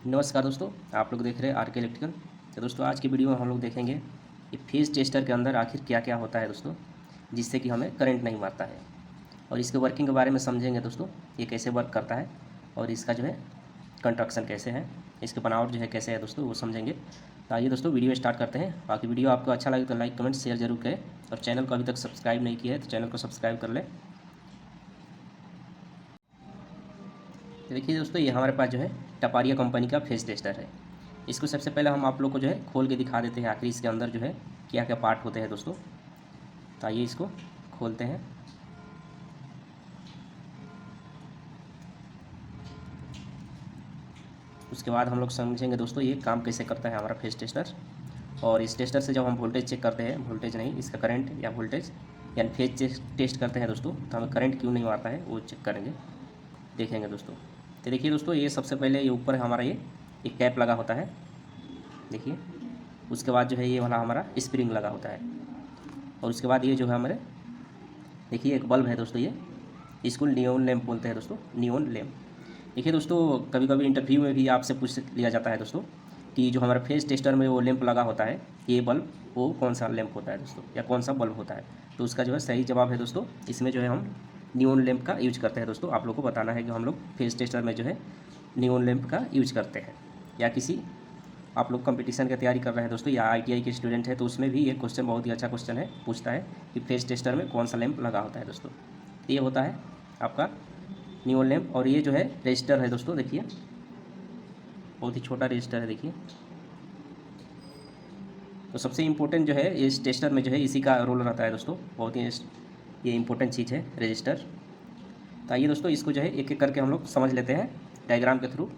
नमस्कार दोस्तों, आप लोग देख रहे हैं आर के इलेक्ट्रिकल। तो दोस्तों आज की वीडियो में हम लोग देखेंगे कि फेज टेस्टर के अंदर आखिर क्या क्या होता है दोस्तों, जिससे कि हमें करंट नहीं मारता है। और इसके वर्किंग के बारे में समझेंगे दोस्तों, ये कैसे वर्क करता है और इसका जो है कंस्ट्रक्शन कैसे है, इसके बनावट जो है कैसे है दोस्तों, वो समझेंगे। तो आइए दोस्तों वीडियो स्टार्ट करते हैं। बाकी वीडियो आपको अच्छा लगे तो लाइक कमेंट शेयर जरूर करें, और चैनल को अभी तक सब्सक्राइब नहीं किया है तो चैनल को सब्सक्राइब कर लें। तो देखिए दोस्तों, ये हमारे पास जो है टपारिया कंपनी का फेस टेस्टर है। इसको सबसे पहले हम आप लोग को जो है खोल के दिखा देते हैं आखिर इसके अंदर जो है क्या क्या पार्ट होते हैं दोस्तों। तो आइए इसको खोलते हैं। उसके बाद हम लोग समझेंगे दोस्तों ये काम कैसे करता है हमारा फेस टेस्टर। और इस टेस्टर से जब हम वोल्टेज चेक करते हैं, वोल्टेज नहीं, इसका करंट या वोल्टेज यानी फेज टेस्ट करते हैं दोस्तों, तो हमें करंट क्यों नहीं मारता है वो चेक करेंगे, देखेंगे दोस्तों। तो देखिए दोस्तों, ये सबसे पहले ये ऊपर हमारा ये एक कैप लगा होता है, देखिए। उसके बाद जो है ये वाला हमारा स्प्रिंग लगा होता है, और उसके बाद ये जो है हमारे देखिए एक बल्ब है दोस्तों, ये इसको नियॉन लैंप बोलते हैं दोस्तों, नियॉन लैंप। देखिए दोस्तों, कभी कभी इंटरव्यू में भी आपसे पूछ लिया जाता है दोस्तों कि जो हमारा फेस टेस्टर में वो लैंप लगा होता है, ये बल्ब वो कौन सा लैंप होता है दोस्तों, या कौन सा बल्ब होता है। तो उसका जो है सही जवाब है दोस्तों, इसमें जो है हम नियॉन लैंप का यूज करते हैं दोस्तों। आप लोग को बताना है कि हम लोग फेस टेस्टर में जो है नियॉन लैंप का यूज करते हैं। या किसी आप लोग कंपटीशन की तैयारी कर रहे हैं दोस्तों, या आईटीआई के स्टूडेंट है तो उसमें भी ये क्वेश्चन बहुत ही अच्छा क्वेश्चन है, पूछता है कि फेस टेस्टर में कौन सा लैंप लगा होता है दोस्तों। ये होता है आपका नियॉन लैंप। और ये जो है रजिस्टर है दोस्तों, देखिए बहुत ही छोटा रजिस्टर है, देखिए। तो सबसे इम्पोर्टेंट जो है इस टेस्टर में जो है इसी का रोल रहता है दोस्तों, बहुत ही ये इम्पोर्टेंट चीज़ है रजिस्टर। तो आइए दोस्तों इसको जो है एक एक करके हम लोग समझ लेते हैं डायग्राम के थ्रू।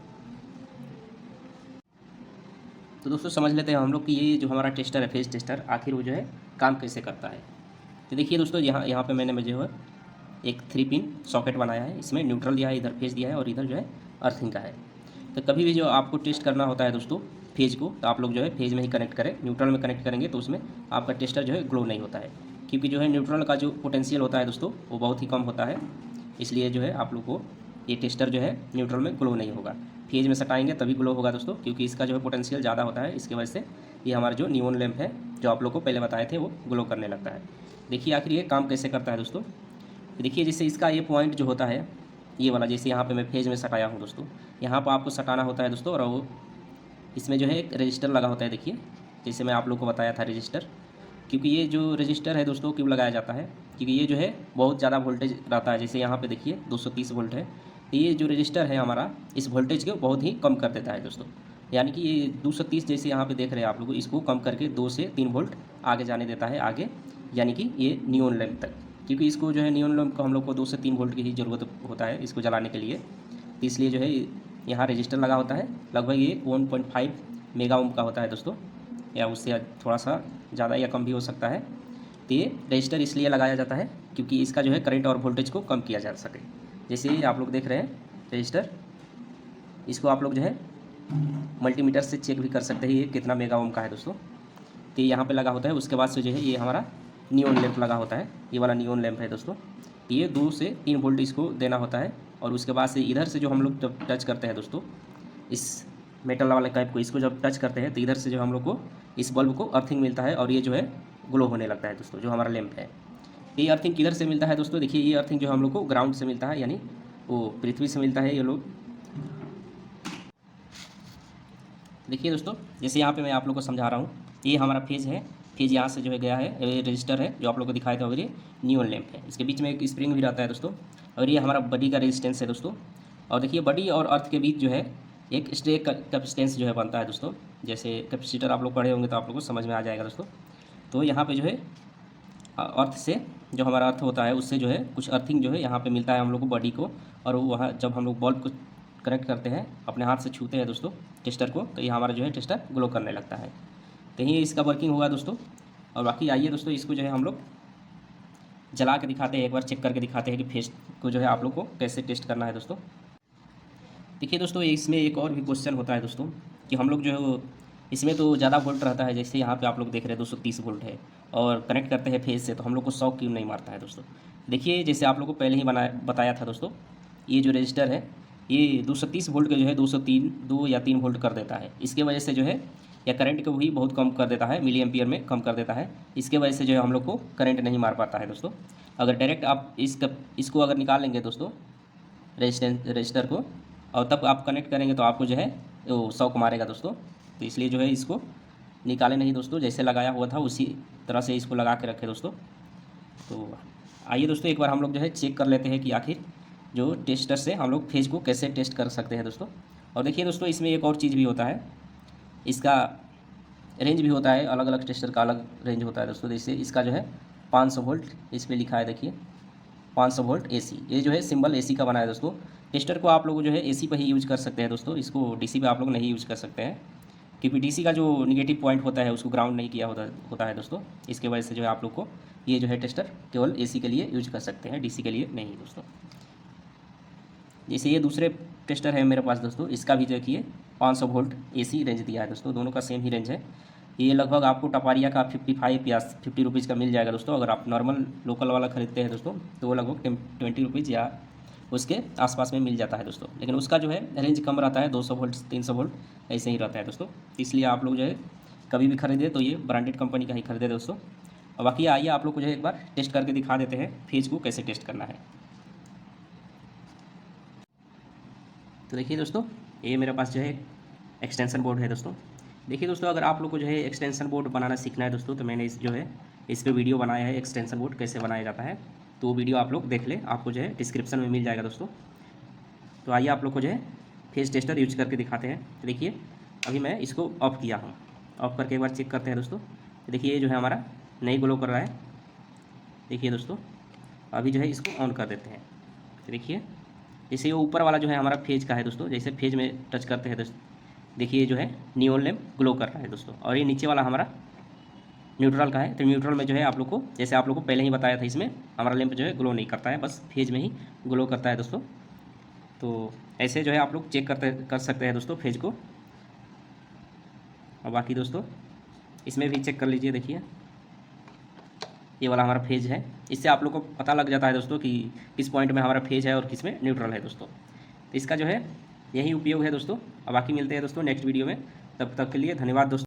तो दोस्तों समझ लेते हैं हम लोग कि ये जो हमारा टेस्टर है फेज टेस्टर, आखिर वो जो है काम कैसे करता है। तो देखिए दोस्तों, यहाँ यहाँ पे मैंने जो है एक 3 पिन सॉकेट बनाया है, इसमें न्यूट्रल दिया है, इधर फेज दिया है और इधर जो है अर्थिंग का है। तो कभी भी जो आपको टेस्ट करना होता है दोस्तों फेज को, तो आप लोग जो है फेज में ही कनेक्ट करें। न्यूट्रल में कनेक्ट करेंगे तो उसमें आपका टेस्टर जो है ग्लो नहीं होता है, क्योंकि जो है न्यूट्रल का जो पोटेंशियल होता है दोस्तों वो बहुत ही कम होता है। इसलिए जो है आप लोग को ये टेस्टर जो है न्यूट्रल में ग्लो नहीं होगा। फेज में सटाएंगे तभी ग्लो होगा दोस्तों, क्योंकि इसका जो है पोटेंशियल ज़्यादा होता है। इसकी वजह से ये हमारा जो नियॉन लैंप है जो आप लोग को पहले बताए थे वो ग्लो करने लगता है। देखिए आखिर ये काम कैसे करता है दोस्तों। देखिए जैसे इसका ये पॉइंट जो होता है ये वाला, जैसे यहाँ पे मैं फेज में सटाया हूँ दोस्तों, यहाँ पर आपको सटाना होता है दोस्तों। और वो इसमें जो है एक रजिस्टर लगा होता है, देखिए जैसे मैं आप लोग को बताया था रजिस्टर। क्योंकि ये जो रजिस्टर है दोस्तों क्यों लगाया जाता है, क्योंकि ये जो है बहुत ज़्यादा वोल्टेज रहता है। जैसे यहाँ पे देखिए 230 वोल्ट है, तो ये जो रजिस्टर है हमारा इस वोल्टेज को बहुत ही कम कर देता है दोस्तों। यानी कि ये 230 जैसे यहाँ पे देख रहे हैं आप लोग, इसको कम करके 2 से 3 वोल्ट आगे जाने देता है, आगे यानी कि ये नियॉन लैंप तक। क्योंकि इसको जो है नियॉन लैंप को हम लोग को 2 से 3 वोल्ट की ही ज़रूरत होता है इसको जलाने के लिए। तो इसलिए जो है यहाँ रजिस्टर लगा होता है, लगभग ये 1.5 मेगा ओम का होता है दोस्तों, या उससे थोड़ा सा ज़्यादा या कम भी हो सकता है। तो ये रजिस्टर इसलिए लगाया जाता है क्योंकि इसका जो है करंट और वोल्टेज को कम किया जा सके। जैसे ही आप लोग देख रहे हैं रजिस्टर, इसको आप लोग जो है मल्टीमीटर से चेक भी कर सकते हैं ये कितना मेगा ओम का है दोस्तों। तो यहाँ पे लगा होता है। उसके बाद से जो है ये हमारा नियॉन लैंप लगा होता है, ये वाला नियॉन लैंप है दोस्तों। ये 2 से 3 वोल्ट इसको देना होता है। और उसके बाद से इधर से जो हम लोग जब टच करते हैं दोस्तों इस मेटल वाले कैप को, इसको जब टच करते हैं तो इधर से जो हम लोग को इस बल्ब को अर्थिंग मिलता है, और ये जो है ग्लो होने लगता है दोस्तों, जो हमारा लैंप है। ये अर्थिंग किधर से मिलता है दोस्तों, देखिए ये अर्थिंग जो हम लोग को ग्राउंड से मिलता है, यानी वो पृथ्वी से मिलता है। ये लोग देखिए दोस्तों, जैसे यहाँ पे मैं आप लोग को समझा रहा हूँ, ये हमारा फेज है, फेज यहाँ से जो है गया है, ये रजिस्टर है जो आप लोग को दिखाया था, और ये नियॉन लैंप है। इसके बीच में एक स्प्रिंग भी रहता है दोस्तों, और ये हमारा बडी का रेजिस्टेंस है दोस्तों। और देखिए बडी और अर्थ के बीच जो है एक स्ट्रे कैपेसिटेंस जो है बनता है दोस्तों। जैसे कैपेसिटर आप लोग पढ़े होंगे तो आप लोग को समझ में आ जाएगा दोस्तों। तो यहाँ पे जो है अर्थ से जो हमारा अर्थ होता है उससे जो है कुछ अर्थिंग जो है यहाँ पे मिलता है हम लोग को बॉडी को। और वहाँ जब हम लोग बल्ब को कनेक्ट करते हैं, अपने हाथ से छूते हैं दोस्तों टेस्टर को, तो ये हमारा जो है टेस्टर ग्लो करने लगता है। तो यही इसका वर्किंग होगा दोस्तों। और बाकी आइए दोस्तों इसको जो है हम लोग जला के दिखाते हैं, एक बार चेक करके दिखाते हैं कि फेस को जो है आप लोग को कैसे टेस्ट करना है दोस्तों। देखिए दोस्तों, इसमें एक और भी क्वेश्चन होता है दोस्तों कि हम लोग जो है वो इसमें तो ज़्यादा वोल्ट रहता है। जैसे यहाँ पे आप लोग देख रहे हैं 230 वोल्ट है, और कनेक्ट करते हैं फेज से, तो हम लोग को शॉक क्यों नहीं मारता है दोस्तों। देखिए जैसे आप लोग को पहले ही बताया था दोस्तों, ये जो रजिस्टर है ये 230 वोल्ट का जो है 2 या 3 वोल्ट कर देता है। इसके वजह से जो है या करंट को भी बहुत कम कर देता है, मिली एम्पियर में कम कर देता है। इसके वजह से जो है हम लोग को करंट नहीं मार पाता है दोस्तों। अगर डायरेक्ट आप इसको अगर निकाल लेंगे दोस्तों रजिस्टर को, और तब आप कनेक्ट करेंगे तो आपको जो है वो शॉक मारेगा दोस्तों। तो इसलिए जो है इसको निकाले नहीं दोस्तों, जैसे लगाया हुआ था उसी तरह से इसको लगा के रखें दोस्तों। तो आइए दोस्तों एक बार हम लोग जो है चेक कर लेते हैं कि आखिर जो टेस्टर से हम लोग फेज को कैसे टेस्ट कर सकते हैं दोस्तों। और देखिए दोस्तों, इसमें एक और चीज़ भी होता है, इसका रेंज भी होता है, अलग अलग टेस्टर का अलग रेंज होता है दोस्तों। जैसे इसका जो है 500 वोल्ट इस पर लिखा है, देखिए 500 वोल्ट एसी, ये जो है सिंबल एसी का बना है दोस्तों। टेस्टर को आप लोग जो है एसी पर ही यूज़ कर सकते हैं दोस्तों, इसको डीसी पे आप लोग नहीं यूज़ कर सकते हैं, क्योंकि डीसी का जो निगेटिव पॉइंट होता है उसको ग्राउंड नहीं किया होता है दोस्तों। इसके वजह से जो है आप लोग को ये जो है टेस्टर केवल एसी के लिए यूज कर सकते हैं, डीसी के लिए नहीं दोस्तों। जैसे ये दूसरे टेस्टर है मेरे पास दोस्तों, इसका भी देखिए 500 वोल्ट एसी रेंज दिया है दोस्तों, दोनों का सेम ही रेंज है। ये लगभग आपको टपारिया का 55 या 50 रुपीज़ का मिल जाएगा दोस्तों। अगर आप नॉर्मल लोकल वाला खरीदते हैं दोस्तों तो वो लगभग 20 रुपीज़ या उसके आसपास में मिल जाता है दोस्तों। लेकिन उसका जो है रेंज कम रहता है, 200 वोल्ट 300 वोल्ट ऐसे ही रहता है दोस्तों। इसलिए आप लोग जो है कभी भी खरीदे तो ये ब्रांडेड कंपनी का ही खरीदे दोस्तों। और बाकी आइए आप लोग को जो है एक बार टेस्ट करके दिखा देते हैं फेज को कैसे टेस्ट करना है। तो देखिए दोस्तों, ये मेरे पास जो है एक्सटेंशन बोर्ड है दोस्तों। देखिए दोस्तों, अगर आप लोग को जो है एक्सटेंशन बोर्ड बनाना सीखना है दोस्तों, तो मैंने इस पे वीडियो बनाया है एक्सटेंशन बोर्ड कैसे बनाया जाता है। तो वो वीडियो आप लोग देख लें, आपको जो है डिस्क्रिप्शन में मिल जाएगा दोस्तों। तो आइए आप लोग को जो है फेज टेस्टर यूज करके दिखाते हैं। तो देखिए अभी मैं इसको ऑफ़ किया हूँ, ऑफ़ करके एक बार चेक करते हैं दोस्तों। देखिए ये जो है हमारा नहीं ग्लो कर रहा है। देखिए दोस्तों, अभी जो है इसको ऑन कर देते हैं। तो देखिए जैसे ये ऊपर वाला जो है हमारा फेज का है दोस्तों, जैसे फेज में टच करते हैं दोस्तों, देखिए ये जो है नियॉन लैंप ग्लो कर रहा है दोस्तों। और ये नीचे वाला हमारा न्यूट्रल का है। तो न्यूट्रल में जो है आप लोग को, जैसे आप लोग को पहले ही बताया था, इसमें हमारा लैंप जो है ग्लो नहीं करता है, बस फेज में ही ग्लो करता है दोस्तों। तो ऐसे जो है आप लोग चेक कर सकते हैं दोस्तों फेज को। और बाकी दोस्तों इसमें भी चेक कर लीजिए, देखिए ये वाला हमारा फेज है। इससे आप लोग को पता लग जाता है दोस्तों कि किस पॉइंट में हमारा फेज है और किस में न्यूट्रल है दोस्तों। तो इसका जो है यही उपयोग है दोस्तों। अब बाकी मिलते हैं दोस्तों नेक्स्ट वीडियो में, तब तक के लिए धन्यवाद दोस्तों।